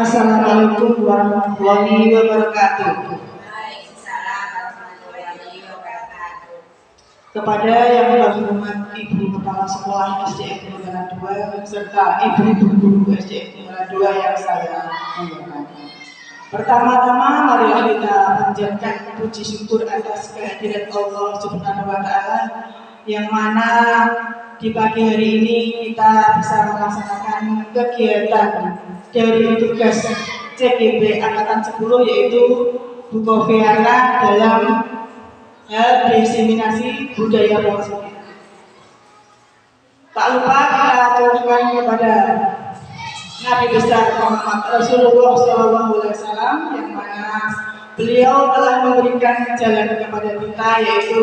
Assalamualaikum warahmatullahi wabarakatuh. Waalaikumsalam warahmatullahi wabarakatuh. Kepada yang terhormat Ibu Kepala Sekolah SDN Negara 2 serta Ibu-ibu guru SDN Negara 2 yang saya hormati. Pertama-tama marilah kita panjatkan puji syukur atas kehadiran Allah Subhanahu wa taala yang mana di pagi hari ini kita bisa melaksanakan kegiatan dari tugas CGP Angkatan 10 yaitu buku Viana dalam diseminasi budaya positif. Tak lupa kita aturkan kepada Nabi besar Muhammad Rasulullah SAW yang mana beliau telah memberikan jalan kepada kita yaitu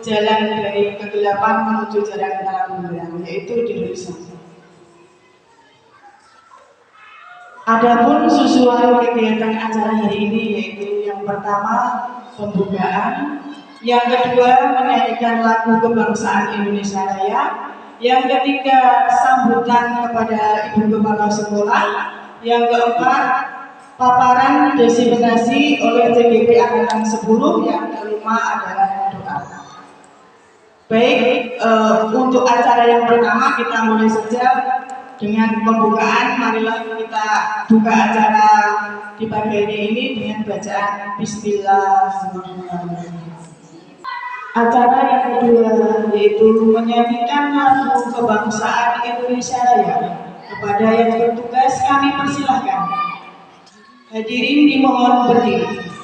jalan dari kegelapan menuju jalan terang yaitu di Indonesia. Adapun susunan kegiatan acara hari ini yaitu yang pertama pembukaan, yang kedua menyanyikan lagu kebangsaan Indonesia Raya, yang ketiga sambutan kepada Ibu Kepala Sekolah, yang keempat paparan diseminasi oleh CGP Angkatan 10, yang kelima adalah doa. Baik, untuk acara yang pertama kita mulai saja dengan pembukaan. Marilah kita buka acara di pagi hari ini dengan bacaan Bismillahirrahmanirrahim. Acara yang kedua yaitu menyanyikan lagu kebangsaan Indonesia Raya. Kepada yang bertugas kami persilahkan. Hadirin dimohon berdiri.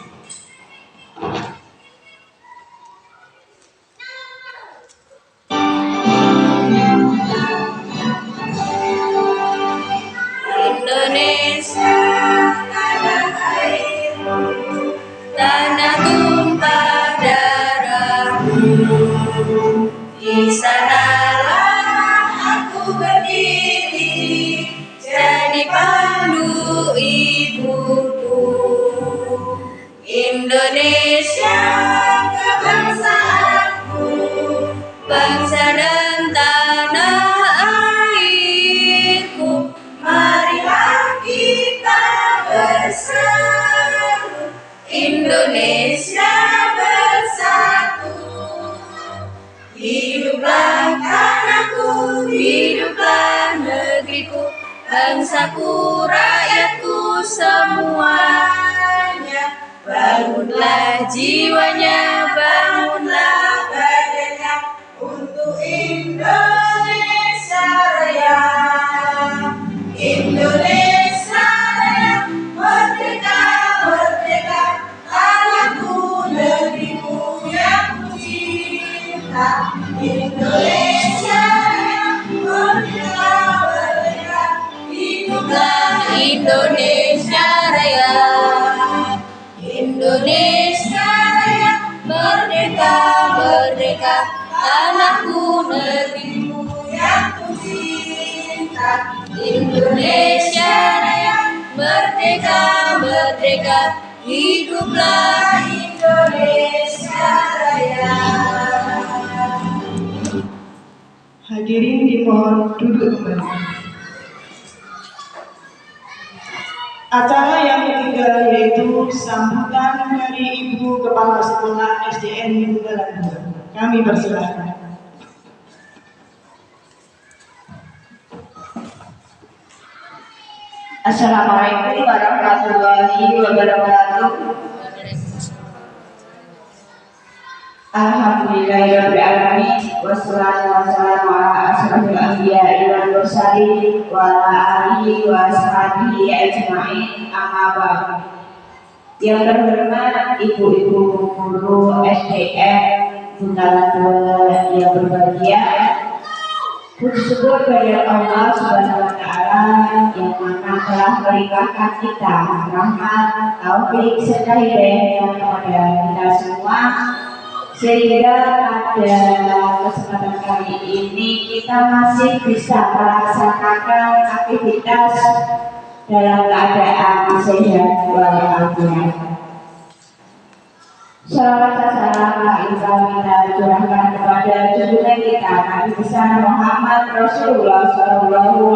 Indonesia tanah airmu, tanah tumpah darahmu. Di sanalah aku berdiri, jadi pandu ibuku. Indonesia kebangsaanku, bangsa dan tanah airku. Marilah kita bersatu, Indonesia bersatu. Hiduplah tanahku, hiduplah negeriku, bangsaku, rakyatku semuanya. Bangunlah jiwanya, bangunlah badannya untuk Indonesia Raya. Indonesia Raya, merdeka, merdeka, tanahku, negeriku yang ku cinta. Indonesia Raya, merdeka, merdeka, hiduplah Indonesia Raya. Indonesia Raya, merdeka, merdeka, tanahku, negeriku yang ku cinta. Indonesia Raya, merdeka, merdeka, hiduplah Indonesia Raya. Hadirin dimohon duduk kembali. Acara yang ketiga yaitu sambutan dari Ibu Kepala Sekolah SDN Negara 2. Kami persilahkan. Assalamualaikum warahmatullahi wabarakatuh. Alhamdulillahirrahmanirrahim. Wassalatu wassalamu ala asrofil anbiya'i wal mursalin wa ala alihi wa sahbihi ajma'in, amma ba'du. Yang terhormat ibu-ibu guru SDN Negara 2 yang berbahagia, puji syukur kepada Allah Subhanahu wa taala yang mana telah melimpahkan kita rahmat, taufik serta hidayah kepada kita semua, sehingga pada kesempatan kali ini kita masih bisa melaksanakan aktivitas dalam keadaan sehat walafiat. Salawat dan salam kita curahkan kepada junjungan kita Nabi besar Muhammad Rasulullah SAW.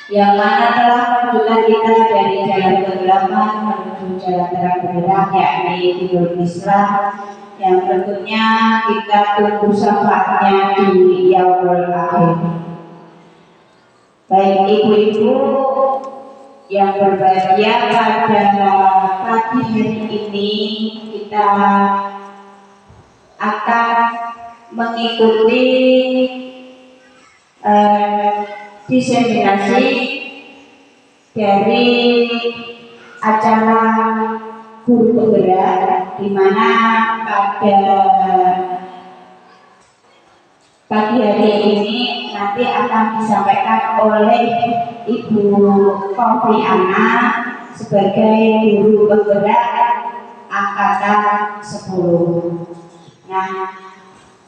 yang mana telah menunjukkan kita dari jalan kegelapan menuju jalan terang benderang, yakni dinul Islam, yang tentunya kita tunggu syafaatnya di yaumul akhir. Baik ibu-ibu yang berbahagia, pada pagi hari ini kita akan mengikuti diseminasi dari acara guru penggerak, di mana pada pagi hari ini nanti akan disampaikan oleh Ibu Kofiana sebagai guru penggerak angkatan 10. Nah,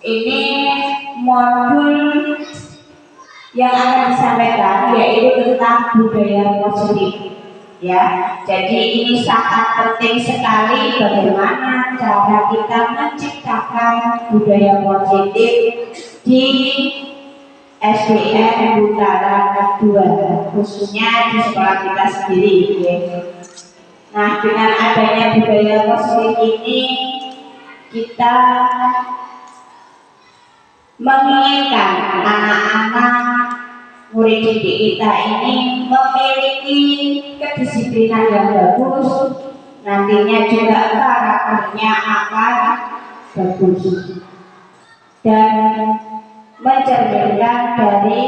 ini modul yang akan disampaikan yaitu tentang budaya positif. Ya, jadi ini sangat penting sekali bagaimana cara kita menciptakan budaya positif di SDN Utara 2, khususnya di sekolah kita sendiri. Ya. Nah, dengan adanya budaya positif ini kita menginginkan anak-anak murid didik kita ini memiliki kedisiplinan yang bagus, nantinya juga karakternya akan bagus dan mencerminkan dari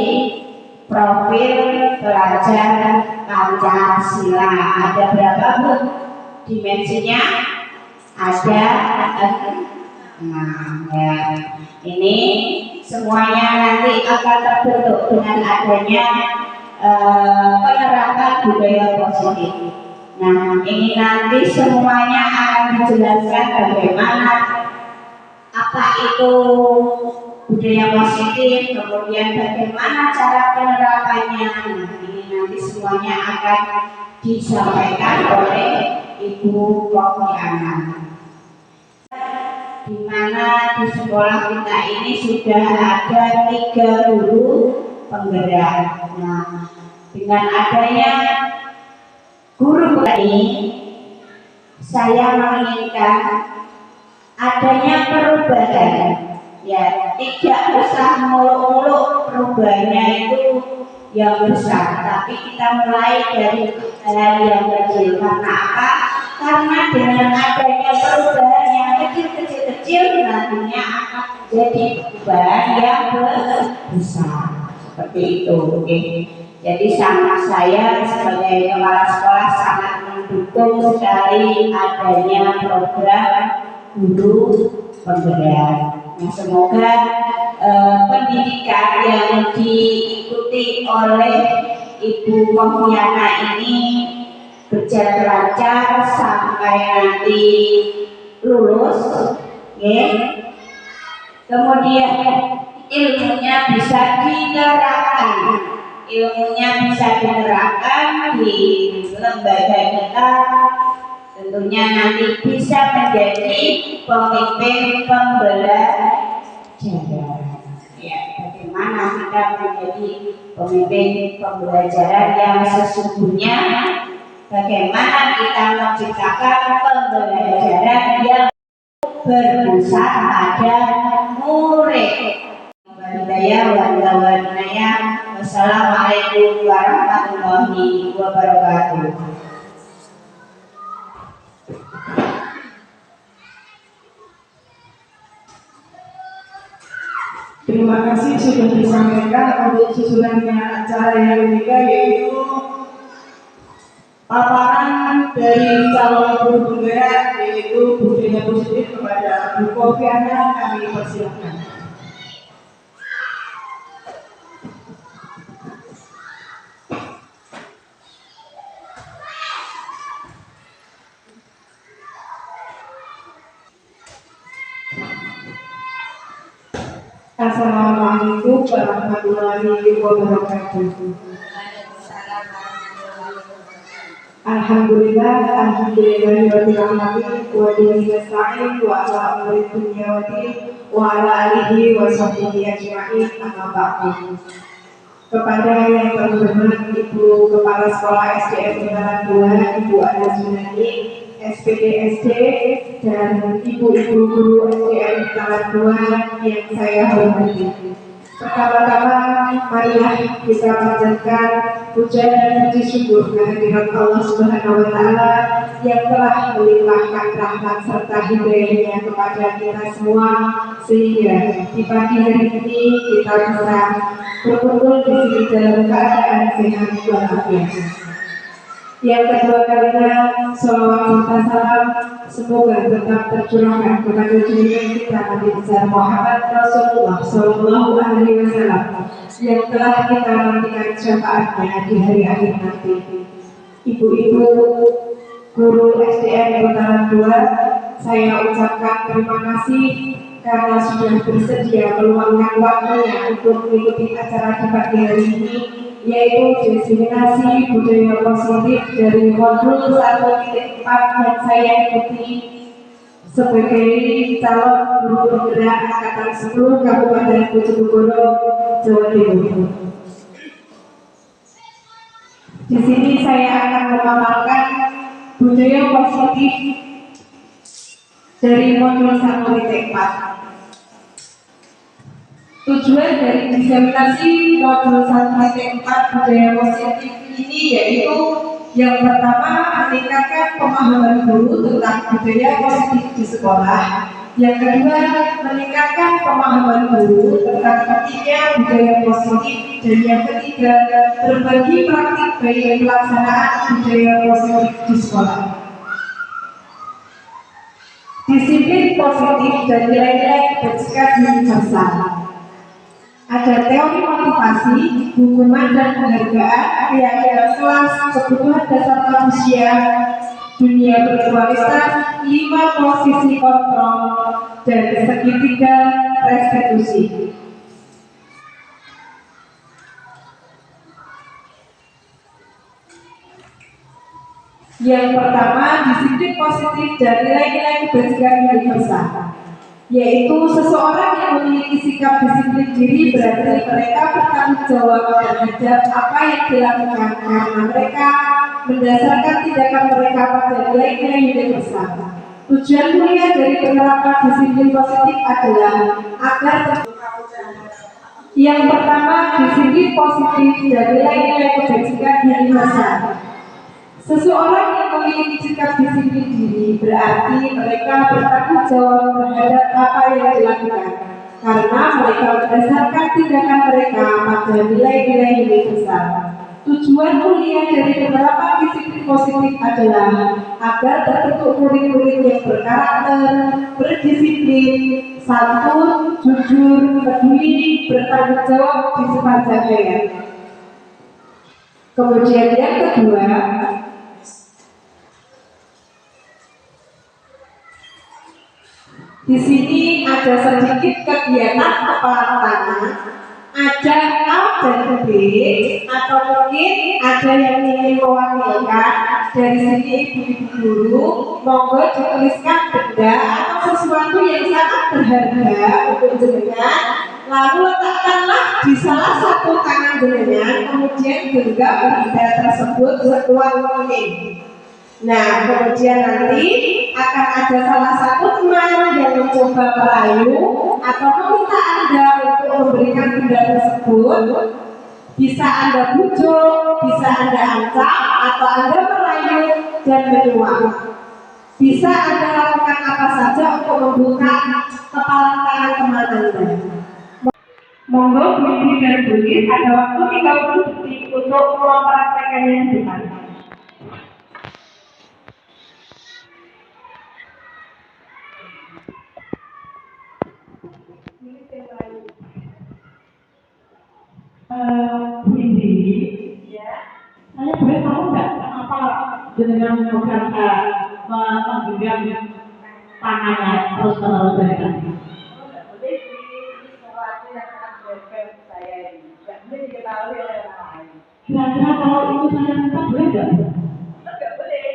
profil pelajar Pancasila. Ada berapa Bu dimensinya? Ada 6. Ya. Ini semuanya nanti akan terbentuk dengan adanya penerapan budaya positif. Nah, ini nanti semuanya akan dijelaskan bagaimana apa itu budaya positif, kemudian bagaimana cara penerapannya. Nah, ini nanti semuanya akan disampaikan oleh Ibu Kofiana. Di mana di sekolah kita ini sudah ada 3 guru penggerak. Nah, dengan adanya guru ini, saya menginginkan adanya perubahan. Ya, tidak usah muluk-muluk perubahannya itu yang besar, tapi kita mulai dari hal yang kecil. Karena apa? Karena dengan adanya perubahan yang kecil-kecil nantinya akan jadi perubahan yang besar. Seperti itu. Oke. Jadi saya sebagai kepala sekolah sangat mendukung sekali adanya program guru penggerak. Nah, semoga pendidikan yang diikuti oleh Ibu Kofiana ini berjalan lancar sampai nanti lulus, ya. Kemudian ilmunya bisa diterapkan di lembaga kita, tentunya nanti bisa menjadi pemimpin pembelajaran. Ya, bagaimana kita menjadi pemimpin pembelajaran yang sesungguhnya, bagaimana kita menciptakan pembelajaran yang berpusat pada murid. Wassalamualaikum warahmatullahi wabarakatuh. Terima kasih sudah disampaikan. Untuk susunannya acara yang ketiga yaitu paparan dari calon guru penggerak yaitu budaya positif kepada Bu Kofiana, kami persilakan. Assalamualaikum warahmatullahi wabarakatuh. Alhamdulillahirabbil alamin wa bihi nasta'in wa ala amri dunya wa din wa ala alihi wa sahbihi ajma'in, amma ba'du. kepada yang terhormat Ibu Kepala Sekolah SDN Ungaran 2, Ibu Ana Junani, SPD SD, dan ibu-ibu guru SDN Ungaran 2 yang saya hormati. Pertama-tama, marilah kita panjatkan puja dan puji syukur kehadirat Allah Subhanahu wa Ta'ala yang telah melimpahkan rahmat serta hidayahnya kepada kita semua, sehingga di pagi hari ini kita bisa berkumpul di sini dalam keadaan sehat walafiat. Yang kedua kalinya, sholawat serta salam semoga tetap tercurahkan kepada junjungan kita Nabi besar Muhammad Rasulullah Sallallahu Alaihi Wasallam yang telah kita nantikan syafaatnya di hari akhir nanti. Ibu-ibu guru SDN Ungaran 2, saya ucapkan terima kasih karena sudah bersedia meluangkan waktunya untuk mengikuti acara di pagi hari ini, yaitu diseminasi budaya positif dari modul 1.4 yang saya ikuti sebagai calon guru penggerak angkatan 10 Kabupaten Bojonegoro, Jawa Timur. Di sini saya akan memaparkan budaya positif dari modul 1.4. Tujuan dari diseminasi modul 1.4 budaya positif ini yaitu yang pertama, meningkatkan pemahaman guru tentang budaya positif di sekolah. Yang kedua, meningkatkan pemahaman guru tentang pentingnya budaya positif. Dan yang ketiga, berbagi praktik baik pelaksanaan budaya positif di sekolah. Disiplin positif dan nilai-nilai bersikap universal. Ada teori motivasi, hukuman dan penghargaan, keyakinan kelas, kebutuhan dasar manusia, dunia berkualitas, 5 posisi kontrol, dan segitiga restitusi. Yang pertama, disiplin positif dan nilai-nilai kebajikan universal, yaitu seseorang yang memiliki sikap disiplin diri berarti mereka bertanggung jawab terhadap apa yang dilakukan karena mereka mendasarkan tindakan mereka pada nilai-nilai universal. Tujuan mulia dari penerapan disiplin positif adalah agar yang pertama, disiplin positif dan nilai-nilai kebajikan universal. Seseorang yang memiliki sikap disiplin diri berarti mereka bertanggung jawab terhadap apa yang dilakukan karena mereka berdasarkan tindakan mereka pada nilai-nilai universal. Tujuan mulia dari penerapan disiplin positif adalah agar terbentuk murid-murid yang berkarakter, berdisiplin, santun, jujur, peduli, bertanggung jawab di sepanjang hayat. Kemudian yang kedua, di sini ada sedikit kegiatan kepala tangan, ada A dan B, atau mungkin ada yang ingin mewakilkan. Dari sini ibu-ibu guru, monggo dituliskan benda atau sesuatu yang sangat berharga untuk jenengan, lalu letakkanlah di salah satu tangan jenengan, kemudian genggam benda tersebut sekuat mungkin. Nah, kemudian nanti akan ada salah satu teman yang mencoba merayu atau meminta Anda untuk memberikan benda tersebut. Bisa Anda bujuk, bisa Anda ancam, atau Anda merayu dan menyuap. Bisa Anda lakukan apa saja untuk membuka kepala tangan teman Anda. Monggo Bu dan Bu, ada waktu 30 detik untuk mempraktekannya di depan. Bu Indi, ya, saya boleh tahu nggak kenapa jenengan bukan menggenggam tangannya terus-terus dari tadi? Boleh sih, sesuatu yang sangat berharga saya ini, nggak boleh diketahui oleh orang lain. Kira-kira kalau itu saya minta boleh nggak? Nggak boleh.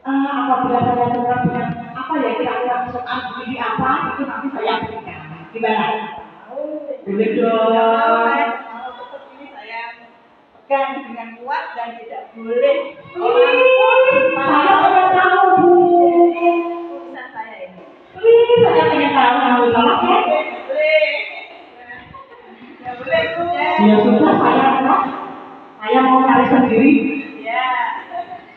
Apabila saya tetap dengan apa ya kira-kira soal ini apa itu nanti saya berikan. Gimana? Boleh dong. boleh. Saya pengen tahu Bu. Urusan saya ini. Saya pengen tahu kamu tolak ya. Boleh. Ya boleh Bu. Ya sudah saya mau cari sendiri. Ya.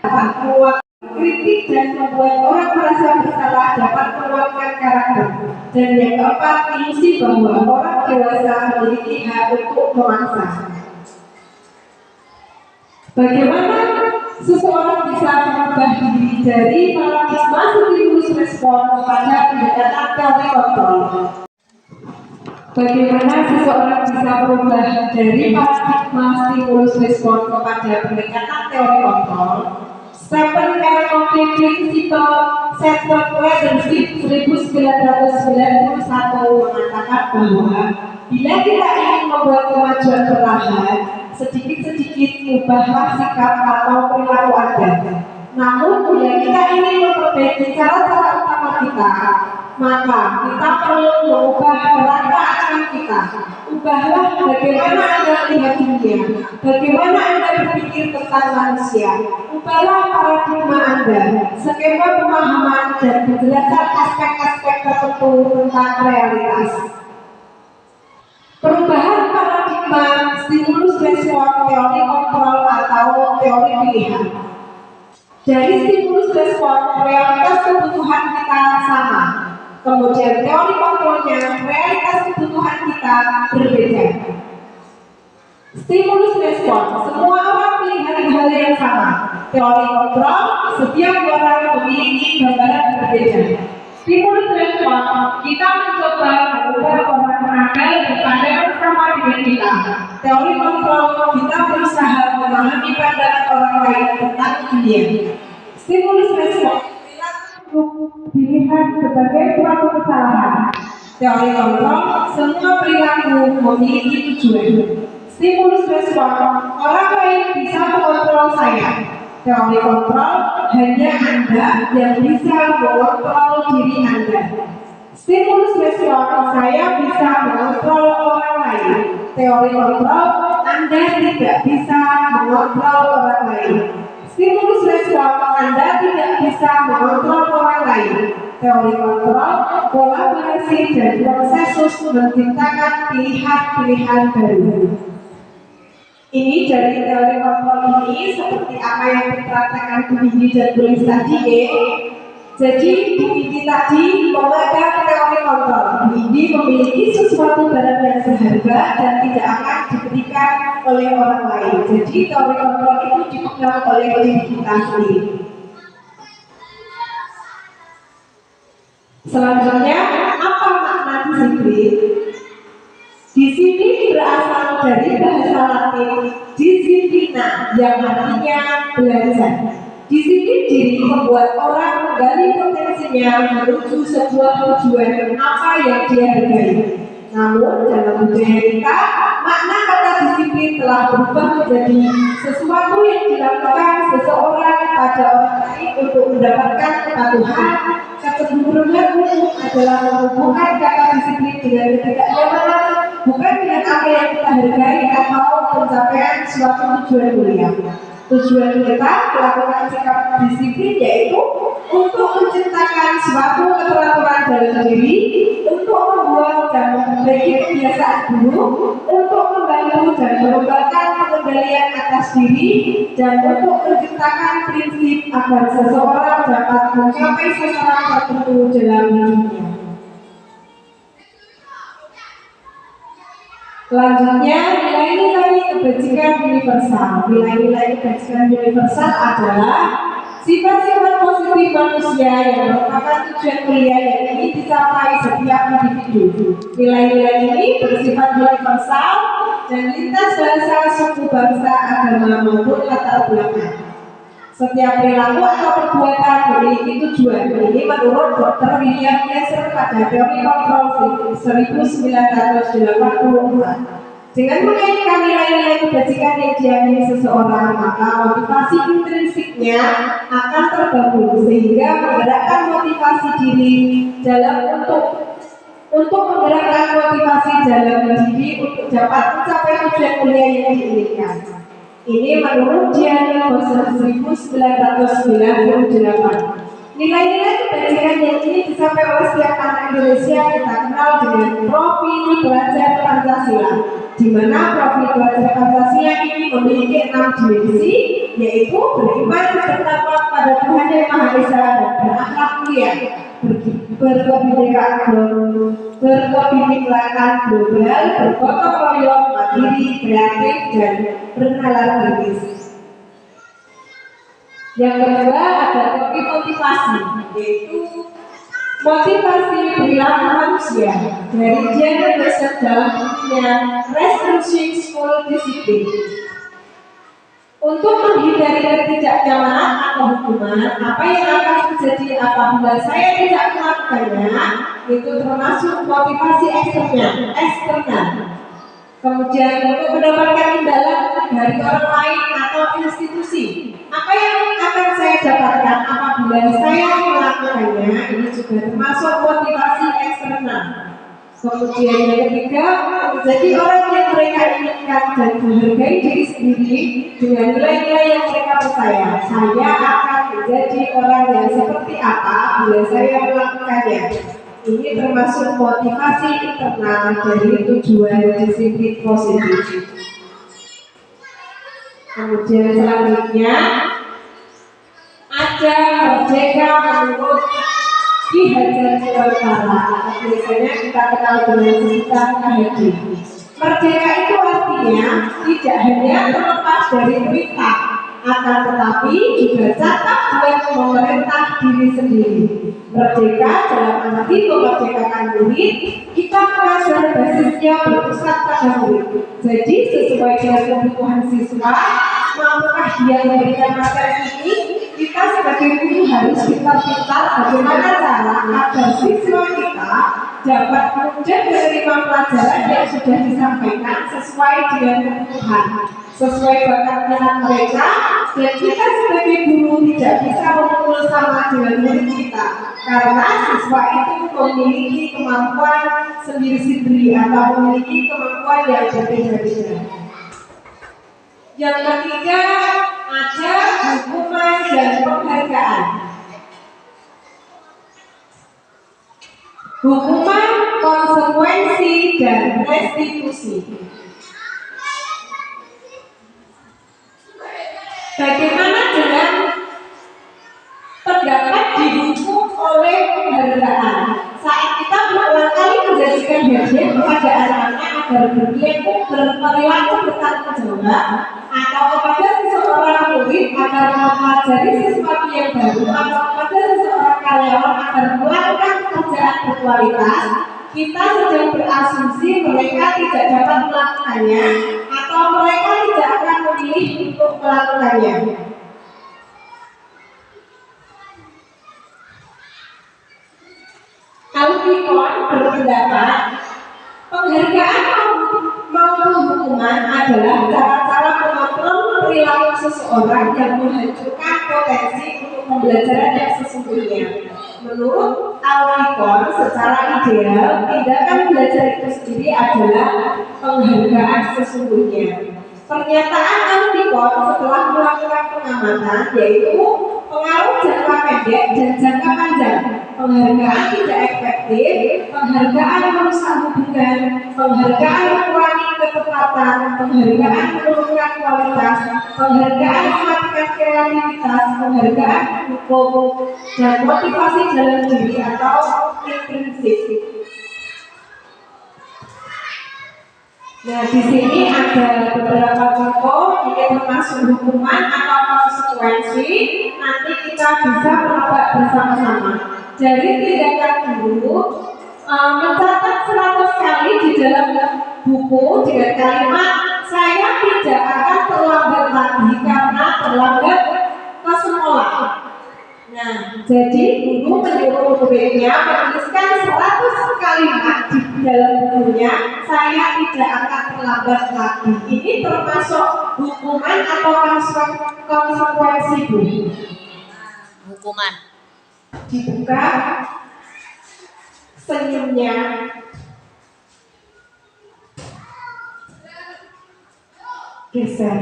Dapat kuat kritik dan membuat orang merasa bersalah, dapat menguatkan karakter. Dan yang keempat, ilusi bahwa orang dewasa memiliki hak untuk memaksa. Bagaimana seseorang bisa mengubah diri dari paradigma stimulus respon kepada pendekatan teori kontrol? Bagaimana seseorang bisa berubah dari paradigma stimulus respon kepada pendekatan teori kontrol? Stephen R. Covey Principle Settled Leadership 1991 mengatakan bahwa bila kita ingin membuat kemajuan perlahan, sedikit-sedikit ubahlah sikap atau perilaku Anda. Namun, bila kita ingin memperbaiki cara-cara utama kita, maka kita perlu mengubah kerangka acuan kita. Ubahlah bagaimana Anda melihat dunia, bagaimana Anda berpikir tentang manusia. Ubahlah paradigma Anda, skema pemahaman dan penjelasan aspek-aspek tertentu tentang realitas. Perubahan paradigma stimulus respon teori kontrol atau teori pilihan. Dari stimulus respon, realitas kebutuhan kita sama. Kemudian teori kontrolnya, realitas kebutuhan kita berbeda. Stimulus respon, semua orang melihat hal yang sama. Teori kontrol, setiap orang memiliki gambaran berbeda. Stimulus respon, kita mencoba mengubah orang menanggal berpandangan sama dengan kita. Teori kontrol, kita berusaha memahami pandangan orang lain tentang dunia. Stimulus respon, dilihat sebagai suatu kesalahan. Teori kontrol, semua perilaku memiliki tujuan. Stimulus respon, orang lain bisa mengontrol saya. Teori kontrol, hanya Anda yang bisa mengontrol diri Anda. Stimulus respon, saya bisa mengontrol orang lain. Teori kontrol, Anda tidak bisa mengontrol orang lain. Stimulus respon, Anda tidak bisa mengontrol orang lain. Teori kontrol, kolaborasi dan konsensus menciptakan pilihan-pilihan baru. Ini dari teori kontrol ini seperti apa yang dipraktekkan Bu Indi dan Bu Lis tadi ya. Jadi Bu Indi tadi memegang teori kontrol. Bu Indi memiliki sesuatu barang yang berharga dan tidak akan diberikan oleh orang lain. Jadi teori kontrol itu dipegang oleh diri kita sendiri. Selanjutnya, apa makna disiplin? Disiplin berasal dari bahasa Latin disiplina yang artinya belajar. Disiplin diri membuat orang menggali potensinya menuju sebuah tujuan apa yang dia hargai. Namun dalam budaya kita, makna kata disiplin telah berubah menjadi sesuatu yang dilakukan seseorang pada orang lain untuk mendapatkan kepatuhan. Kecenderungan umum adalah menghubungkan kata disiplin dengan ketidaknyamanan, bukan dengan apa yang kita hargai atau pencapaian suatu tujuan mulia. Tujuan kita melakukan sikap disiplin yaitu untuk menciptakan suatu keteraturan dalam diri, untuk membuat dan memperbaiki kebiasaan buruk, untuk membantu dan mengembangkan pengendalian atas diri, dan untuk menciptakan prinsip agar seseorang dapat mencapai sasaran tertentu dalam hidupnya. Selanjutnya, nilai-nilai kebajikan universal. Nilai-nilai kebajikan universal adalah sifat-sifat positif manusia yang merupakan tujuan mulia yang ingin dicapai setiap individu. Nilai-nilai ini bersifat universal dan lintas bahasa, suku, bangsa, agama maupun latar belakang. Setiap perilaku atau perbuatan memiliki tujuan. Ini menurut Dr. William Glasser pada teori kontrol 1984. Dengan mengaitkan nilai-nilai kebajikan yang diamini seseorang, maka motivasi intrinsiknya akan terbangun sehingga menggerakkan motivasi diri dalam untuk menggerakkan motivasi dalam diri untuk dapat mencapai tujuan mulia yang diinginkan. Ini menurut Diana Boston 1998. Nilai-nilai kebajikan yang ini disampaikan oleh setiap anak Indonesia kita kenal dengan profil belajar Pancasila, di mana profil belajar Pancasila ini memiliki 6 dimensi, yaitu beriman bertakwa pada Tuhan Yang Maha Esa dan berakhlak mulia, berkebinekaan global, bergotong royong, mandiri, kreatif, dan bernalar kritis. Yang kedua ada motivasi, yaitu motivasi perilaku manusia dari Diana Boston dalam bukunya Restructuring School Discipline. Untuk menghindari ketidaknyamanan atau hukuman, apa yang akan terjadi apabila saya tidak melakukannya, itu termasuk motivasi eksternal. Kemudian untuk mendapatkan imbalan dari orang lain atau institusi, apa yang akan saya dapatkan apabila saya melakukannya, ini juga termasuk motivasi eksternal. Kemudian yang ketiga, menjadi orang yang mereka inginkan dan menghargai diri sendiri dengan nilai-nilai yang mereka percaya. Saya akan menjadi orang yang seperti apa bila saya melakukannya. Ini termasuk motivasi internal dari tujuan disiplin positif. Kemudian selanjutnya ada merdeka menurut Ki Hajar Dewantara, atau biasanya kita kenal dengan sebutan KHD. Merdeka itu artinya tidak hanya terlepas dari perintah, akan tetapi juga cakap buat memerintah diri sendiri. Merdeka dalam arti memerdekakan murid, kita mengajar basisnya berpusat pada murid. Jadi sesuai dengan kebutuhan siswa, mampukah dia memberikan materi ini? Kita sebagai guru harus pintar-pintar bagaimana cara agar siswa kita dapat mudah menerima pelajaran yang sudah disampaikan sesuai dengan kebutuhan, sesuai bakat minat mereka, dan kita sebagai guru tidak bisa memukul sama dengan murid kita karena siswa itu memiliki kemampuan sendiri-sendiri atau memiliki kemampuan yang berbeda-beda. Yang ketiga ada hukuman dan penghargaan. Hukuman, konsekuensi, dan restitusi. Bagaimana dengan terdapat dihukum oleh penghargaan? Saat kita berulang kali menjadikan hadiah kepada anak-anak agar berperilaku bertanggung jawab, atau kepada seseorang murid agar mempelajari sesuatu yang baru, atau kepada seseorang karyawan agar melakukan pekerjaan berkualitas, kita sedang berasumsi mereka tidak dapat melakukannya, atau mereka tidak akan memilih untuk melakukannya. Alfikon berpendapat penghargaan maupun hukuman adalah cara-cara mengontrol perilaku seseorang yang menghancurkan potensi untuk pembelajaran yang sesungguhnya. Menurut Alfikon, secara ideal tindakan belajar itu sendiri adalah penghargaan sesungguhnya. Pernyataan Alfikon setelah melakukan pengamatan yaitu pengaruh jangka pendek dan jangka panjang. Penghargaan tidak efektif, penghargaan merusak hubungan, penghargaan mengurangi ketepatan, penghargaan menurunkan kualitas, penghargaan mematikan kreativitas, penghargaan mendukung dan motivasi dalam diri atau intrinsik. Nah, di sini ada beberapa contoh, ini termasuk hukuman atau konsekuensi. Nanti kita bisa menebak bersama-sama. Jadi tindakan guru mencatat 100 kali di dalam buku dengan kalimat saya tidak akan terlambat lagi karena terlambat ke sekolah. Nah, jadi guru menyuruh muridnya menuliskan 100 kalimat di dalam bukunya saya tidak akan terlambat lagi. Ini termasuk hukuman atau konsekuensi Bu? Hukuman. Dibuka senyumnya. Geser.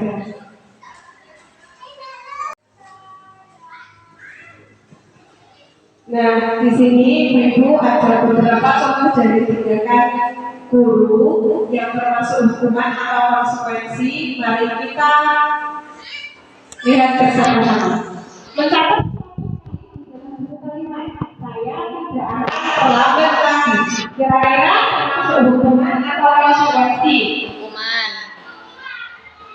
Nah, di sini Ibu ada beberapa contoh dari tindakan guru yang termasuk hukuman atau konsekuensi. Mari kita lihat bersama-sama. Mencatat saya tidak akan terlambat lagi. Kira-kira termasuk hukuman atau konsekuensi?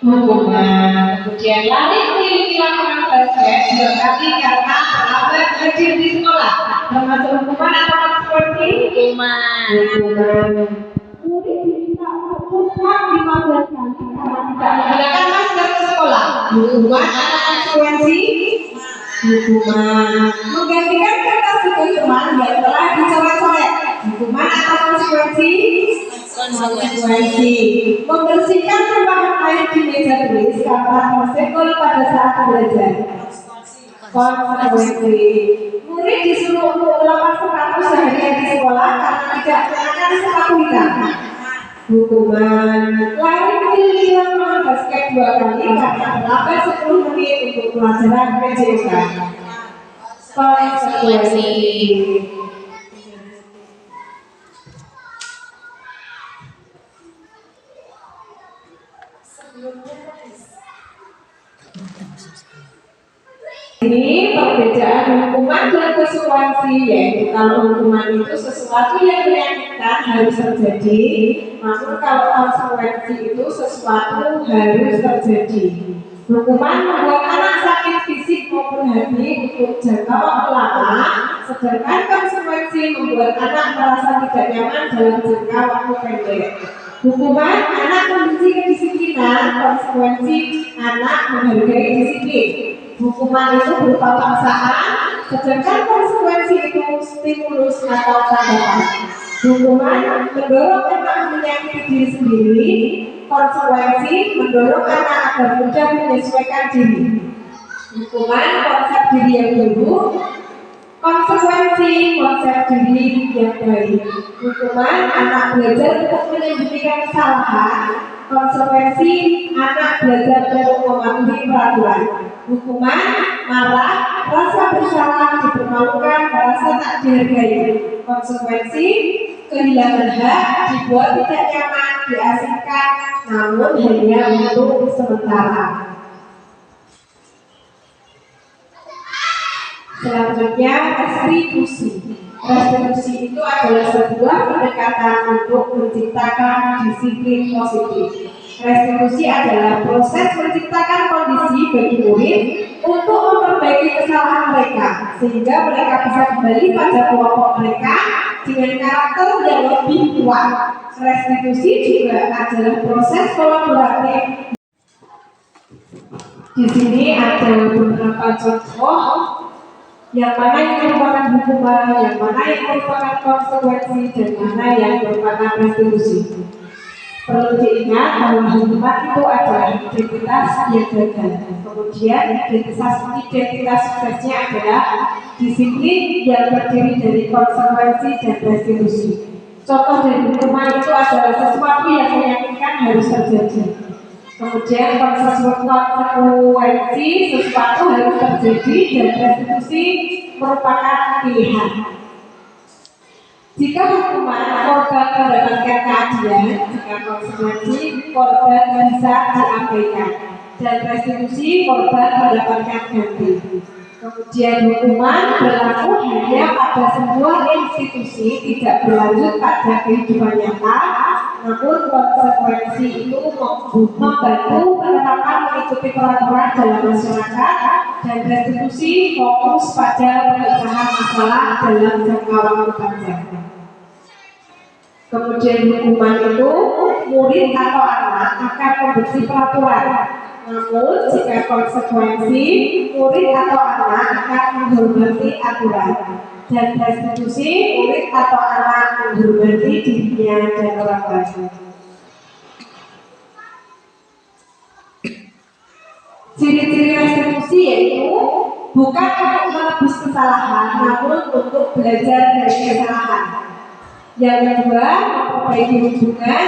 Hukuman. Kemudian lari keliling lapangan basket 2 kali karena terlambat hadir di sekolah. Termasuk hukuman atau konsekuensi? Hukuman. Murid diminta untuk pulang 15 kali karena tidak menggunakan masker ke sekolah. Hukuman atau konsekuensi? Hukuman. Menggantikan kertas tugas teman yang telah dicoret-coret. Hukuman atau konsekuensi? Konsekuensi. Membersihkan tumpahan air di meja tulis karena tersenggol pada saat belajar. Konsekuensi. Murid disuruh untuk melepas sepatu seharian di sekolah karena tidak mengenakan sepatu hitam. Hukuman. Lari keliling lapangan basket 2 kali karena terlambat 10 menit untuk pelajaran PJK. Konsekuensi. Ini perbedaan hukuman dan konsekuensi, yaitu kalau hukuman itu sesuatu yang menyakitkan harus terjadi, namun kalau konsekuensi itu sesuatu harus terjadi. Hukuman membuat anak sakit fisik maupun hati untuk jangka waktu lama, sedangkan konsekuensi membuat anak merasa tidak nyaman dalam jangka waktu pendek. Hukuman anak membenci kedisiplinan, konsekuensi anak menghargai disiplin. Hukuman itu berupa paksaan, sedangkan konsekuensi itu stimulus atau tanggapan. Hukuman mendorong anak menyakiti diri sendiri, konsekuensi mendorong anak agar mudah menyesuaikan diri. Hukuman konsep diri yang buruk, konsekuensi konsep diri yang baik. Hukuman anak belajar untuk menyembunyikan kesalahan, konsekuensi anak belajar untuk mematuhi peraturan. Hukuman marah, rasa bersalah, dipermalukan, merasa tak dihargai. Konsekuensi kehilangan hak, dibuat tidak nyaman, diasingkan, namun hanya untuk sementara. Selanjutnya, restitusi. Restitusi itu adalah sebuah pendekatan untuk menciptakan disiplin positif. Restitusi adalah proses menciptakan kondisi bagi murid untuk memperbaiki kesalahan mereka, sehingga mereka bisa kembali pada kelompok mereka dengan karakter yang lebih kuat. Restitusi juga adalah proses kolaboratif. Di sini ada beberapa contoh yang mana yang merupakan hukuman, yang mana yang merupakan konsekuensi, dan mana yang merupakan restitusi. Perlu diingat bahwa hukuman itu adalah identitas yang gagal. Kemudian identitas suksesnya adalah disiplin yang terdiri dari konsekuensi dan restitusi. Contoh dari hukuman itu adalah sesuatu yang menyakitkan harus terjadi. Kemudian konsekuensi sesuatu harus terjadi, dan restitusi merupakan pilihan. Jika hukuman korban mendapatkan keadilan, jika konsekuensi korban bisa diabaikan, dan restitusi korban mendapatkan ganti. Kemudian hukuman berlaku hanya pada sebuah institusi, tidak berlanjut pada kehidupan nyata, namun konsekuensi itu membantu penerapan mengikuti peraturan dalam masyarakat, dan restitusi fokus pada pemecahan masalah dalam jangka waktu panjang. Kemudian hukuman itu murid atau anak akan membenci peraturan, namun jika konsekuensi murid atau anak akan menghormati aturan, dan restitusi murid atau anak menghormati dirinya dan orang lain. Ciri-ciri restitusi yaitu bukan untuk menebus kesalahan, namun untuk belajar dari kesalahan. Yang kedua, memperbaiki hubungan.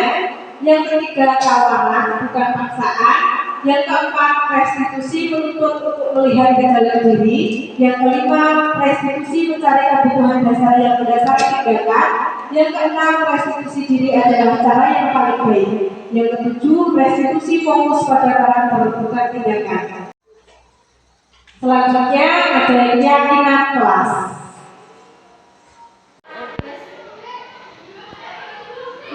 Yang ketiga, tawaran bukan paksaan. Yang keempat, restitusi menuntut untuk melihat gejala diri. Yang kelima, restitusi mencari kebutuhan dasar yang mendasari tindakan. Yang keenam, restitusi diri adalah cara yang paling baik. Yang ketujuh, restitusi fokus pada karakter bukan tindakan. Selanjutnya ada keyakinan kelas.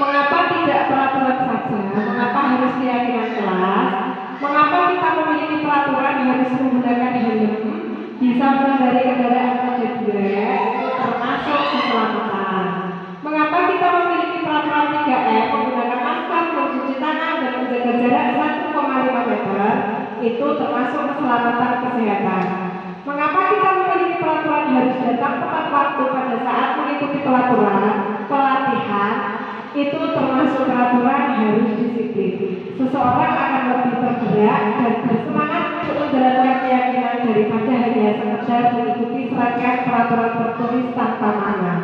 Mengapa tidak peraturan saja? Mengapa harus keyakinan kelas? Mengapa kita memiliki peraturan harus menggunakan helm? Bisa mengendarai kendaraan roda 2, termasuk keselamatan. Mengapa kita memiliki peraturan 3M menggunakan masker, mencuci tangan, dan menjaga jarak 1,5 meter? Itu termasuk keselamatan kesehatan. Mengapa kita memiliki peraturan harus datang tepat waktu pada saat mengikuti pelatihan? Itu termasuk peraturan harus disiplin. Seseorang akan lebih tergerak dan bersemangat untuk menjalankan keyakinan daripada hanya sekedar mengikuti serangkaian peraturan tertulis tanpa makna.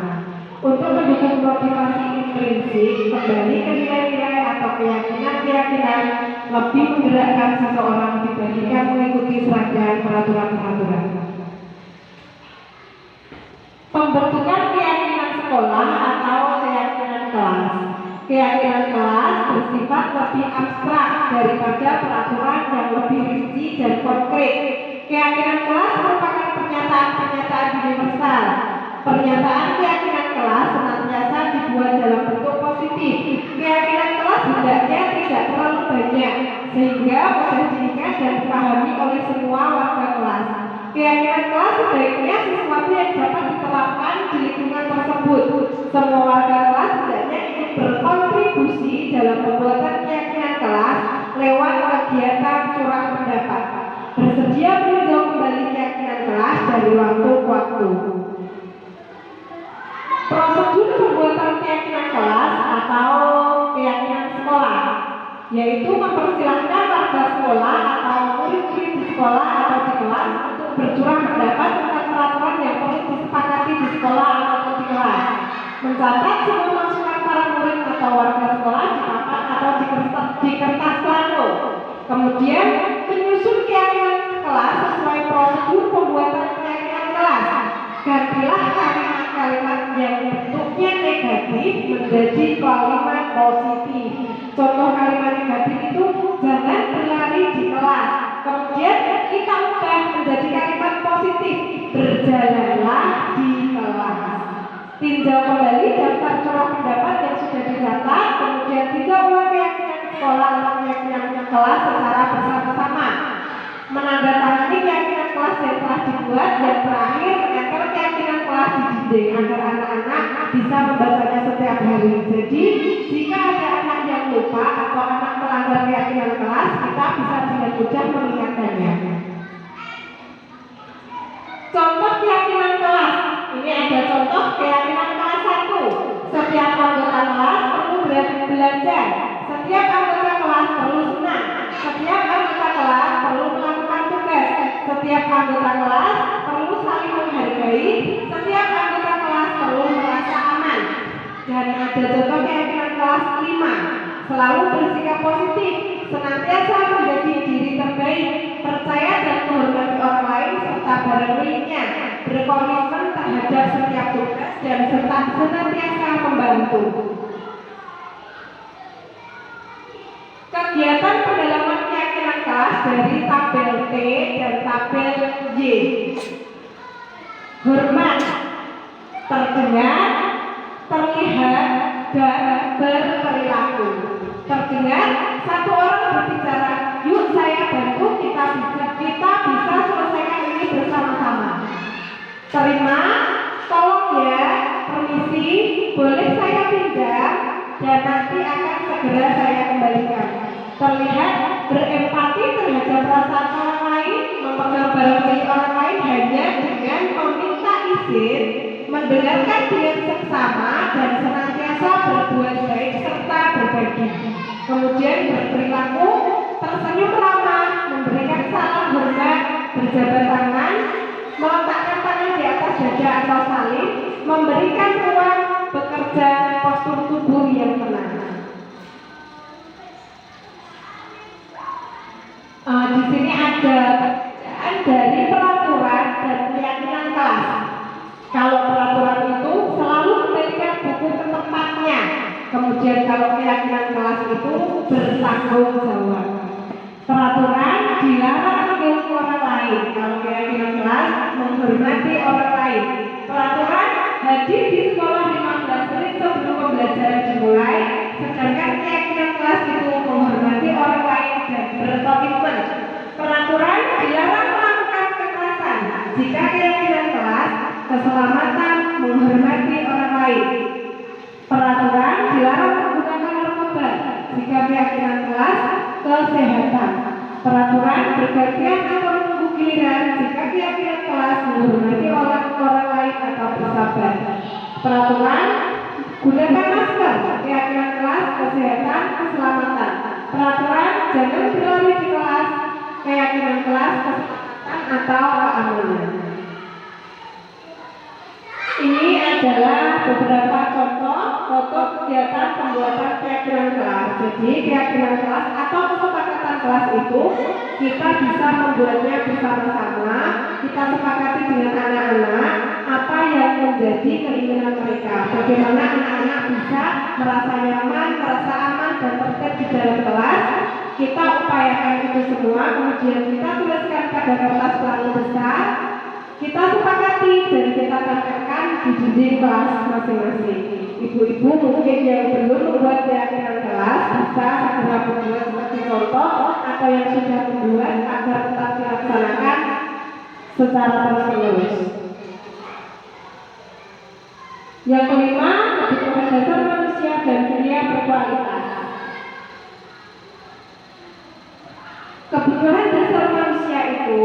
Untuk mendukung motivasi intrinsik, kembali ke nilai-nilai atau keyakinan-keyakinan lebih menggerakkan seseorang dibandingkan mengikuti serangkaian peraturan-peraturan. Pembentukan keyakinan sekolah atau keyakinan kelas. Keyakinan kelas bersifat lebih abstrak daripada peraturan yang lebih rinci dan konkret. Keyakinan kelas merupakan pernyataan-pernyataan universal. Pernyataan keyakinan kelas senantiasa dibuat dalam bentuk positif. Keyakinan kelas hendaknya tidak terlalu banyak sehingga mudah diingat dan dipahami oleh semua warga kelas. Keyakinan kelas sebaiknya sesuatu yang dapat diterapkan di lingkungan tersebut. Semua warga kelas hendaknya ikut berkontribusi dalam pembuatan keyakinan kelas lewat kegiatan curah pendapat. Bersedia meninjau kembali keyakinan kelas dari waktu ke waktu. Prosedur pembuatan keyakinan kelas atau keyakinan sekolah, yaitu mempersilahkan warga sekolah atau murid-murid di sekolah atau di kelas untuk bercurah pendapat tentang peraturan yang perlu disepakati di sekolah atau di kelas. Mencatat semua masukan para murid atau warga sekolah di papan atau di kertas plano. Kemudian menyusun keyakinan kelas sesuai prosedur pembuatan keyakinan kelas. Gantilah kalimat-kalimat yang bentuknya negatif menjadi kalimat positif. Contoh kalimat negatif itu jangan berlari di kelas. Kemudian kita ubah menjadi kalimat positif, berjalanlah di kelas. Tinjau kembali daftar curah pendapat yang sudah dicatat, kemudian tinjau ulang keyakinan sekolah atau keyakinan kelas secara bersama-sama. Menandatangani keyakinan kelas yang telah dibuat, dan terakhir menempel keyakinan kelas di dinding agar anak-anak bisa membacanya setiap hari. Jadi jika ada anak yang lupa atau anak melanggar keyakinan kelas, kita bisa dengan mudah mengingatkannya. Contoh keyakinan kelas. Ini ada contoh keyakinan kelas 1. Setiap anggota kelas perlu belajar. Setiap anggota kelas perlu senang. Setiap anggota kelas perlu melakukan tugas. Setiap anggota kelas perlu saling menghargai. Setiap anggota kelas perlu merasa aman. Dan ada contoh keyakinan kelas 5. Selalu bersikap positif, senantiasa menjadi diri terbaik, percaya dan menghormati orang lain serta barang miliknya, berkomitmen terhadap setiap tugas dan senantiasa membantu. Kegiatan pendalaman keyakinan kelas dari tabel T dan tabel Y. Hormat, terdengar, terlihat, dan berperilaku. Terdengar, satu orang berbicara, yuk saya bantu, kita bisa selesaikan ini bersama-sama. Terima, tolong ya, permisi, boleh saya pinjam, dan nanti akan segera saya kembalikan. Terlihat, berempati terhadap perasaan orang lain, memegang barang milik orang lain hanya dengan meminta izin, mendengarkan dengan seksama, dan senantiasa berbuat baik serta berbagi. Kemudian berperilaku, tersenyum ramah, memberikan salam hormat, berjabat tangan, meletakkan tangan di atas dada atau salib, memberikan ruang, bekerja, postur tubuh yang tenang. ada perbedaan dari peraturan dan keyakinan kelas. Kalau peraturan itu selalu kembalikan buku ke tempatnya. Kemudian kalau keyakinan kelas itu bertanggung jawab. Peraturan dilarang mengganggu orang lain. Kalau keyakinan kelas menghormati orang lain. Peraturan hadir di sekolah 15 menit sebelum pembelajaran dimulai. Sedangkan keyakinan kelas itu menghormati orang lain dan berkomitmen. Peraturan dilarang melakukan kekerasan. Jika keyakinan kelas keselamatan menghormati orang lain. Peraturan dilarang menggunakan narkoba. Jika keyakinan kelas kesehatan. Peraturan bergantian atau menunggu giliran jika keyakinan kelas menghormati orang lain atau bersabar. Peraturan gunakan masker. Keyakinan kelas kesehatan keselamatan. Peraturan jangan berlari di kelas. Keyakinan kelas keselamatan atau keamanan. Ini adalah beberapa contoh kegiatan pembuatan keyakinan kelas. Jadi keyakinan kelas atau kesepakatan kelas itu kita bisa membuatnya bersama-sama. Kita sepakati dengan anak-anak apa yang menjadi keinginan mereka. Bagaimana anak-anak bisa merasa nyaman, merasa aman dan tertib di dalam kelas. Kita upayakan itu semua. Kemudian kita tuliskan pada kertas plano besar. Kita sepakati dan kita tempelkan di dinding kelas masing-masing. Ibu-ibu mungkin yang belum membuat keyakinan kelas bisa segera membuat seperti contoh atau yang sudah membuat agar tetap dilaksanakan secara terus-menerus. Yang kelima, kebutuhan dasar manusia dan dunia berkualitas. Kebutuhan dasar manusia itu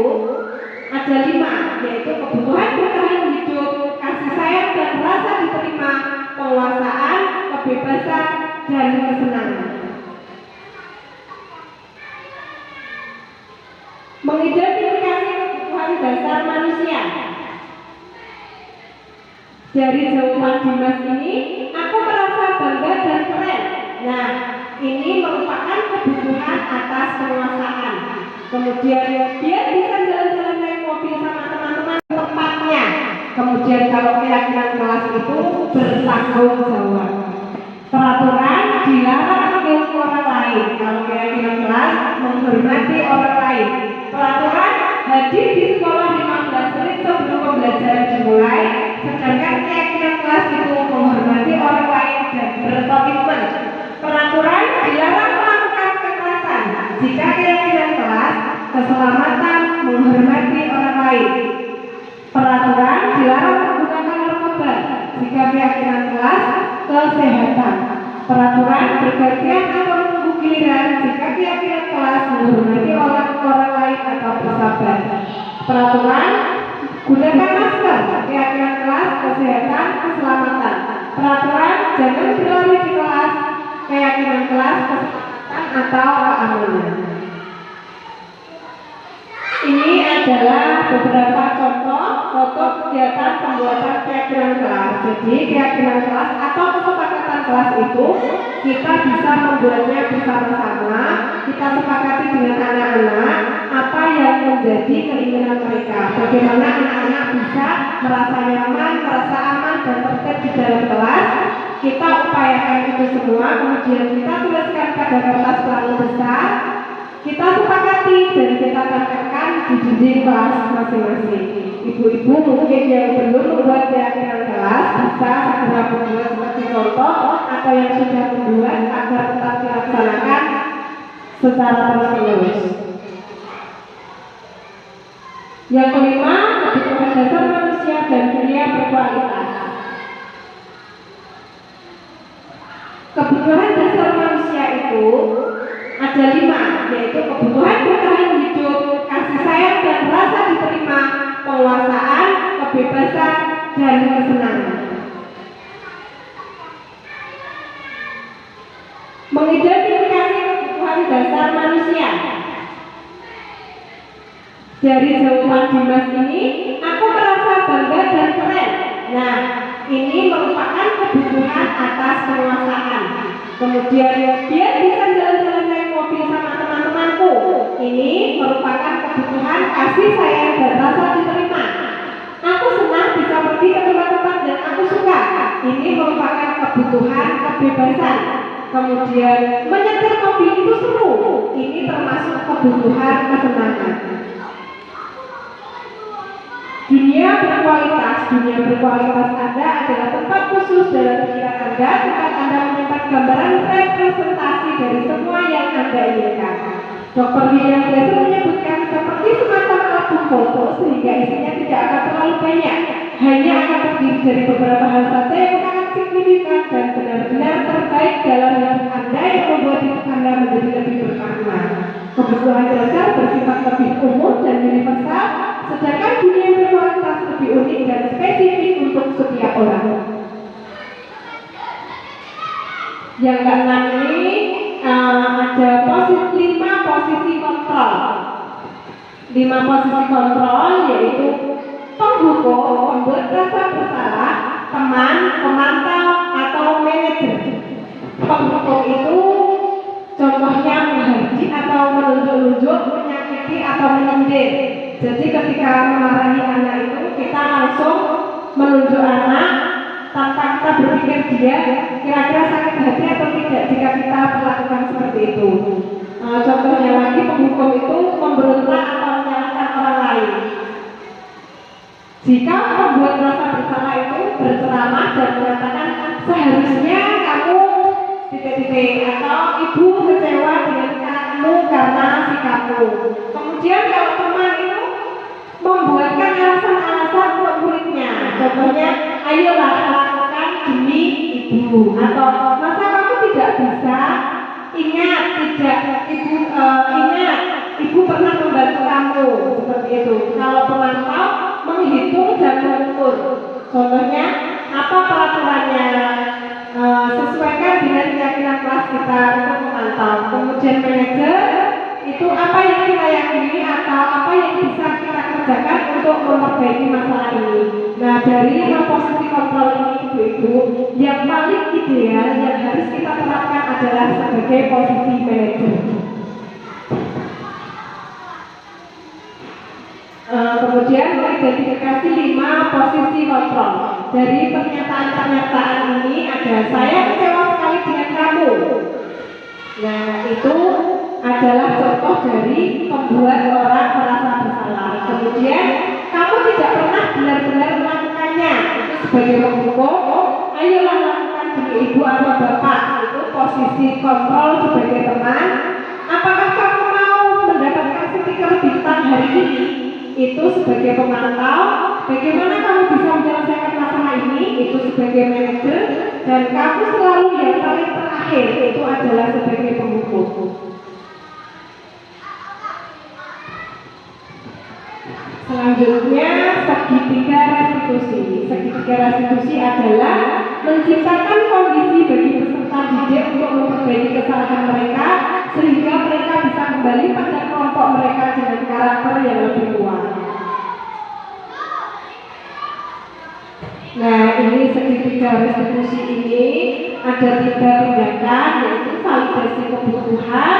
ada 5, yaitu kebutuhan bertahan hidup, kasih sayang dan rasa diterima, penguasaan, kebebasan, dan kesenangan. Mengidentifikasi kebutuhan dasar manusia. Dari jawaban Dimas ini, aku merasa bangga dan keren. Nah, ini merupakan kebutuhan atas penguasaan. Kemudian dia bisa jalan-jalan naik mobil sama teman-teman tempatnya. Kemudian kalau keyakinan kelas itu bertanggung jawab. Peraturan dilarang mengganggu orang lain. Kalau keyakinan kelas menghormati orang lain. Peraturan hadir di sekolah 15 menit sebelum pembelajaran dimulai. Sedangkan keyakinan kelas itu menghormati orang lain dan berkomitmen. Peraturan dilarang melakukan kekerasan. Jika keyakinan kelas keselamatan menghormati orang lain. Peraturan dilarang menggunakan narkoba. Jika keyakinan kelas kesehatan. Peraturan bergantian atau menunggu giliran jika keyakinan kelas menghormati orang lain atau bersabar. Peraturan gunakan masker. Keyakinan kelas kesehatan keselamatan. Peraturan jangan berlari di kelas. Keyakinan kelas keselamatan atau keamanan. Ini adalah beberapa contoh kegiatan pembuatan keyakinan kelas. Jadi keyakinan kelas atau kesepakatan kelas itu kita bisa membuatnya bersama-sama. Kita sepakati dengan anak-anak apa yang menjadi keinginan mereka. Bagaimana anak-anak bisa merasa nyaman, merasa aman dan tertib di dalam kelas. Kita upayakan itu semua. Kemudian kita tuliskan pada kertas plano besar. Kita sepakati dan kita tempelkan di dinding kelas masing-masing. Ibu-ibu mungkin yang belum membuat keyakinan kelas bisa segera membuat seperti contoh atau yang sudah membuat agar tetap dilaksanakan secara terus-menerus. Yang kelima, kebutuhan dasar manusia dan dunia berkualitas. Kebutuhan dasar manusia itu ada 5, yaitu kebutuhan bertahan hidup, kasih sayang dan rasa diterima, penguasaan, kebebasan, dan kesenangan. Mengidentifikasi kebutuhan dasar manusia. Dari jawaban Dimas ini, aku merasa bangga dan keren. Nah, ini merupakan kebutuhan atas penguasaan. Kemudian dia bisa jalan-jalan naik mobil sama teman-temanku. Ini merupakan kebutuhan, kasih sayang dan rasa diterima. Aku senang bisa pergi ke tempat-tempat dan aku suka. Ini merupakan kebutuhan kebebasan. Kemudian menyetir mobil itu seru. Ini termasuk kebutuhan kesenangan. Dunia berkualitas Anda adalah tempat khusus dalam pikiran Anda, tempat Anda menyimpan gambaran representasi dari semua yang Anda inginkan. Dr. William Glasser menyebutkan seperti semacam album foto sehingga isinya tidak akan terlalu banyak, hanya akan terdiri dari beberapa hal saja yang sangat signifikan dan benar-benar terbaik dalam hidup Anda yang membuat hidup Anda menjadi lebih bermakna. Kebutuhan dasar bersifat lebih umum dan universal, sedangkan dunia berkualitas lebih unik dan spesifik untuk setiap orang. Yang keenam ini ada 5 posisi kontrol. 5 posisi kontrol yaitu penghukum, pembuat rasa bersalah, teman, pemantau, atau manajer. Penghukum itu contohnya menghardik atau menunjuk-nunjuk, menyakiti atau menyindir. Jadi ketika memarahi anak itu kita langsung menunjuk anak tanpa kita berpikir dia kira-kira sakit hati atau tidak jika kita melakukan seperti itu. Contohnya lagi penghukum itu memberontak atau menyalahkan orang lain. Jika membuat rasa bersalah itu berceramah dan mengatakan seharusnya kamu titik-titik atau ibu kecewa dengan kamu karena sikapmu. Kemudian kalau teman itu membuatkan alasan-alasan buat muridnya, contohnya ayolah lakukan demi ibu, atau masa kamu tidak bisa, ingat ibu pernah membantu kamu, seperti itu. Kalau pemantau menghitung dan mengukur, contohnya apa peraturannya, sesuaikan dengan keyakinan kelas kita untuk memantau. Kemudian manajer itu apa yang kita yakini atau apa yang bisa kita kerjakan untuk memperbaiki masalah ini. Nah, dari posisi kontrol ini ibu-ibu, yang paling ideal yang harus kita terapkan adalah sebagai posisi manajer. Kemudian mengidentifikasi 5 posisi kontrol. Dari pernyataan-pernyataan ini ada saya kecewa sekali dengan kamu. Nah, itu adalah contoh dari pembuat orang merasa bersalah. Kemudian kamu tidak pernah benar-benar melakukannya. Itu sebagai penghukum, ayolah lakukan demi ibu atau bapak. Itu posisi kontrol sebagai teman. Apakah kamu mau mendapatkan stiker bintang hari ini? Itu sebagai pemantau. Bagaimana kamu bisa menyelesaikan masalah ini? Itu sebagai manajer. Dan kamu selalu yang paling terakhir, itu adalah sebagai penghukum. Selanjutnya, segitiga restitusi. Segitiga restitusi adalah menciptakan kondisi bagi peserta didik untuk memperbaiki kesalahan mereka sehingga mereka bisa kembali pada kelompok mereka dengan karakter yang lebih kuat. Nah, ini segitiga restitusi ini ada 3 tindakan, yaitu validasi kebutuhan,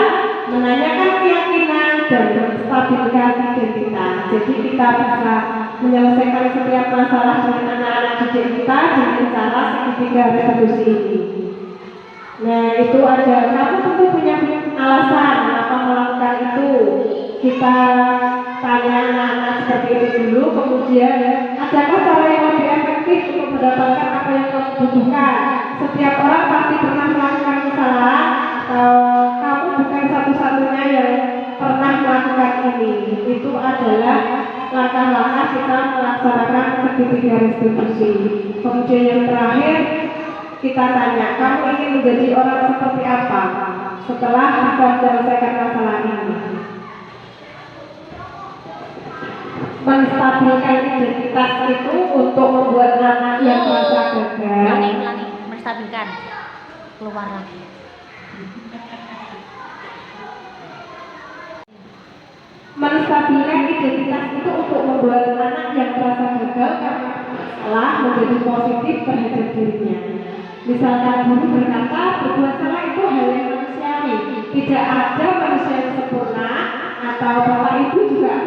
menanyakan keyakinan, dan menstabilkan identitas. Jadi kita bisa menyelesaikan setiap masalah dengan anak-anak didik kita dengan cara segitiga restitusi ini. Nah, itu ada, kamu tentu punya alasan apa melakukan itu. Kita tanya anak-anak seperti itu dulu, kemudian adakah cara yang lebih efektif untuk mendapatkan apa yang kamu butuhkan? Setiap orang pasti pernah melakukan kesalahan, atau kamu bukan satu-satunya yang pernah melakukan ini. Itu adalah langkah-langkah kita melaksanakan segitiga restitusi. Kemudian yang terakhir, kita tanya, kamu ingin menjadi orang seperti apa setelah bisa menyelesaikan masalah ini? Menstabilkan identitas itu untuk membuat anak yang merasa gagal. Menstabilkan, keluar lagi. Menstabilkan identitas itu untuk membuat anak yang merasa gagal karena salah menjadi positif terhadap dirinya. Misalkan guru berkata berbuat salah itu hal yang manusiawi, tidak ada manusia yang sempurna, atau bapak ibu juga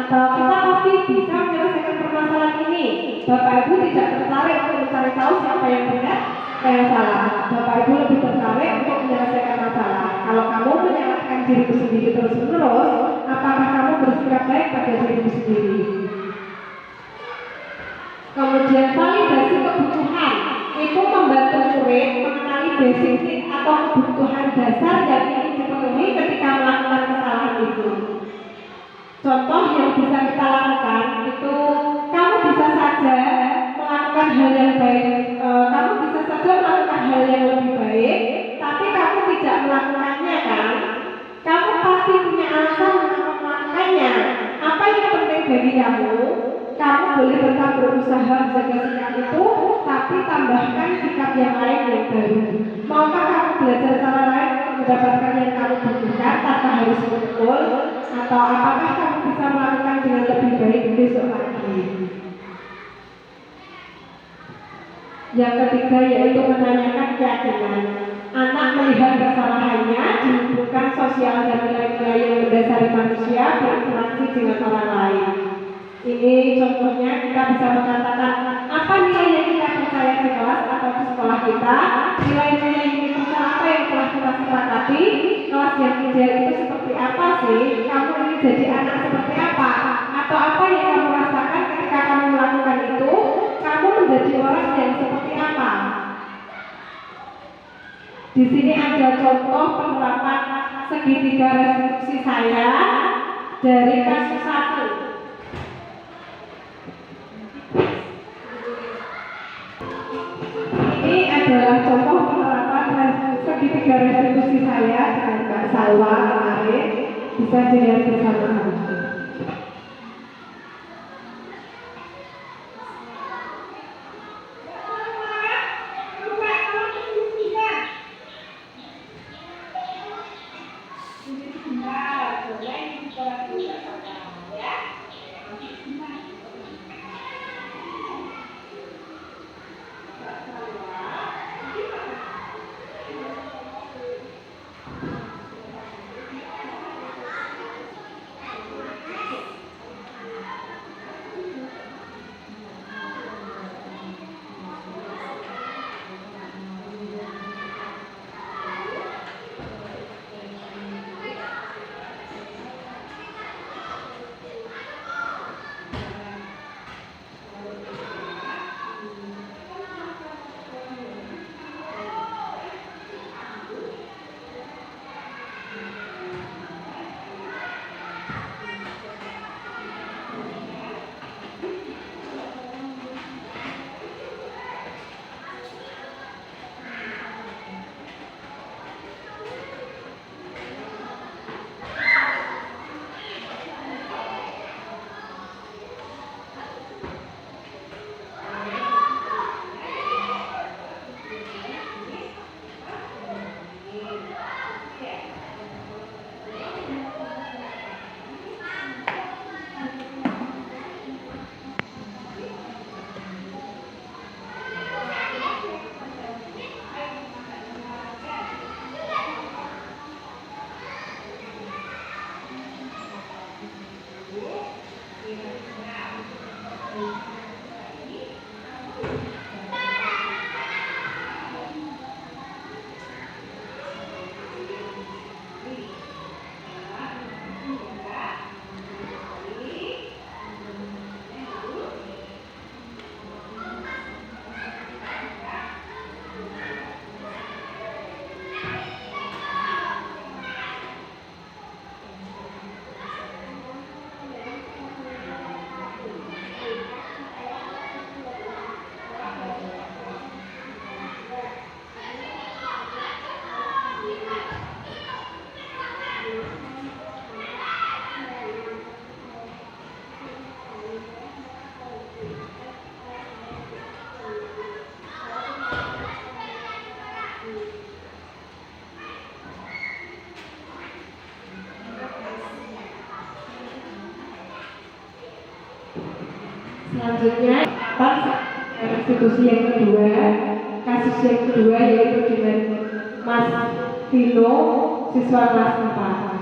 atau kita pasti bisa menyelesaikan permasalahan ini. Bapak Ibu tidak tertarik untuk mencari tahu siapa yang benar, siapa yang salah. Bapak Ibu lebih tertarik untuk menyelesaikan masalah. Kalau kamu menyalahkan dirimu sendiri terus-menerus, apakah kamu bersikap baik pada dirimu sendiri? Kemudian validasi kebutuhan itu membantu murid mengenali basic need atau kebutuhan dasar yang ingin dipenuhi ketika melakukan kesalahan itu. Contoh yang bisa kita lakukan itu, kamu bisa saja melakukan hal yang baik, kamu bisa saja melakukan hal yang lebih baik, tapi kamu tidak melakukannya kan? Kamu pasti punya alasan mengapa melakukannya. Apa yang penting bagi kamu? Kamu boleh tetap berusaha menjaga sikap itu, tapi tambahkan sikap yang lain yang baru. Maukah kamu belajar cara lain untuk mendapatkan yang kamu butuhkan tanpa harus memukul? Atau apakah kamu bisa melakukan dengan lebih baik besok lagi? Yang ketiga yaitu menanyakan keyakinan. Anak melihat kesalahannya dihubungkan sosial dan nilai-nilai yang mendasari manusia berinteraksi dengan orang lain. Ini contohnya kita bisa mengatakan apa nilai yang kita percaya di kelas atau di sekolah kita, nilai-nilai universal apa yang telah kita sepakati, kelas yang ideal itu seperti apa sih, kamu ingin jadi anak seperti apa, atau apa yang kamu rasakan ketika kamu melakukan itu, kamu menjadi orang yang seperti apa. Di sini ada contoh penerapan segitiga restriksi saya dari kasus 1. Ini adalah contoh penerapan segitiga restitusi saya dengan Mbak Salwa kemarin, bisa dilihat bersama-sama. Selanjutnya, restitusi yang kedua, kasus yang kedua yaitu dengan Mas Vino, siswa kelas 4.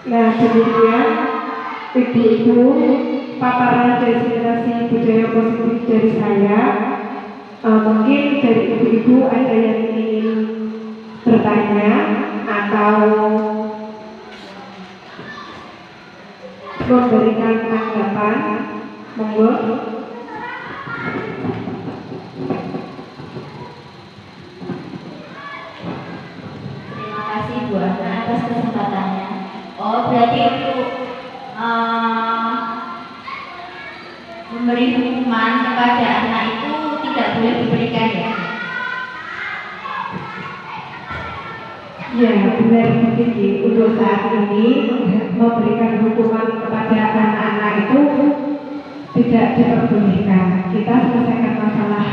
Nah, kemudian ibu-ibu, paparan destinasi budaya positif dari saya. Mungkin dari ibu-ibu ada yang ingin bertanya atau memberikan tanggapan, monggo. Terima kasih Bu Ana atas kesempatannya. Oh, berarti untuk memberi hukuman kepada anak itu tidak boleh diberikan ya? Ya, benar begini. Untuk saat ini memberikan hukuman kepada anak-anak itu tidak diperbolehkan. Kita selesaikan masalah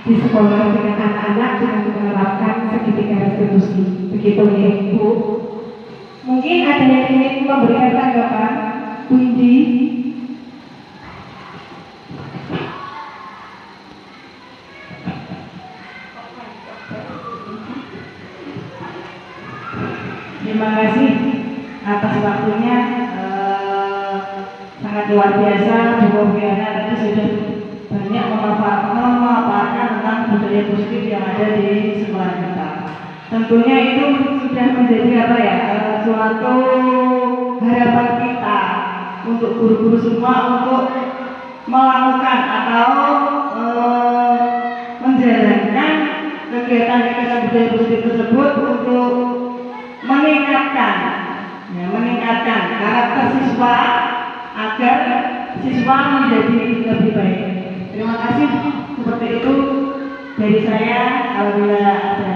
di sekolah dengan anak-anak dengan menerapkan segitiga restitusi. Begitu ya, Bu. Mungkin ada yang ingin memberikan tanggapan, Bu Indi. Terima kasih atas waktunya, sangat luar biasa. Bu Fiana tadi sudah banyak memaparkan tentang budaya positif yang ada di sekolah kita. Tentunya itu sudah menjadi apa ya, suatu harapan kita untuk guru-guru semua untuk melakukan atau menjalankan kegiatan-kegiatan budaya positif tersebut untuk meningkatkan karakter siswa agar siswa menjadi lebih baik. Terima kasih. Seperti itu dari saya. Apabila ada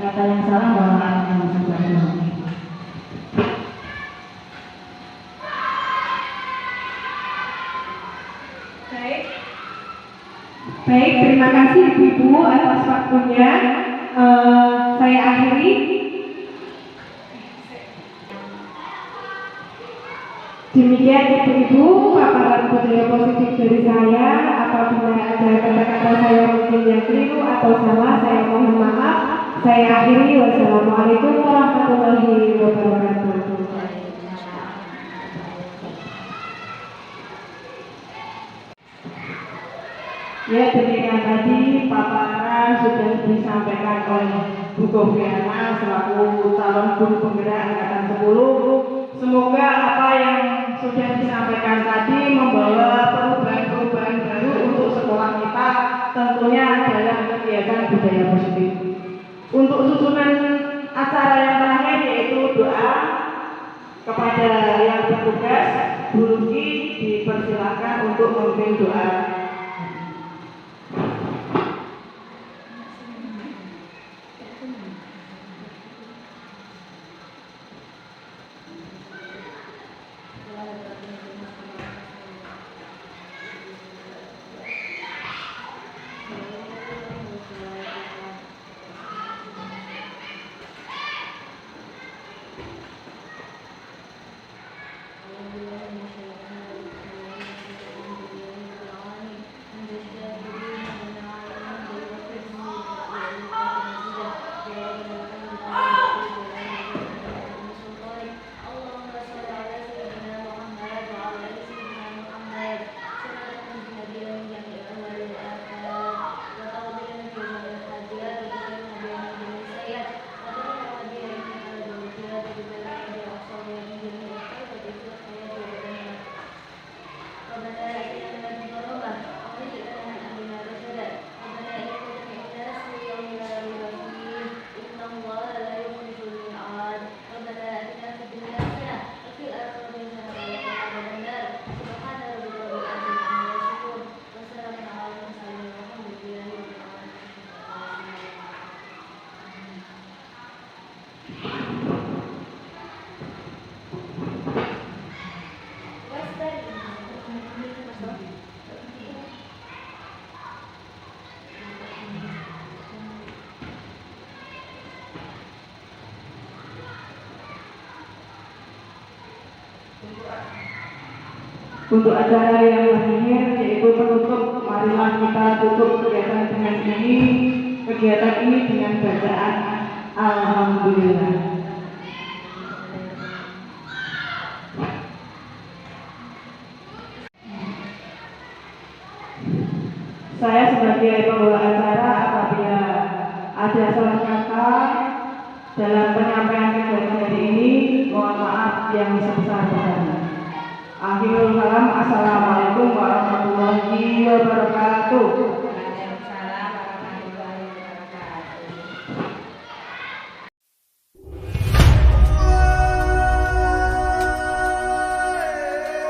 kata yang salah, mohon maaf yang sebesar-besarnya. Baik, terima kasih Ibu atas waktunya. Saya akhiri. Demikian ibu-ibu paparan budaya positif dari saya. Apabila ada kata-kata saya mungkin yang keliru atau salah, saya mohon maaf. Saya akhiri. Wassalamualaikum warahmatullahi wabarakatuh. Ya, demikian tadi paparan sudah disampaikan oleh Bu Fiana selaku calon guru penggerak angkatan 10. Semoga apa yang sudah disampaikan tadi membawa perubahan-perubahan baru untuk sekolah kita, tentunya dalam kegiatan budaya positif. Untuk susunan acara yang terakhir yaitu doa kepada yang bertugas, Bu Luki dipersilakan untuk memimpin doa. Untuk acara yang terakhir yaitu penutup, marilah kita tutup kegiatan ini dengan bacaan Alhamdulillah. dalam penyampaian kegiatan hari ini. Mohon maaf yang sebesar-besarnya. Akhirul kalam. Assalamualaikum warahmatullahi wabarakatuh.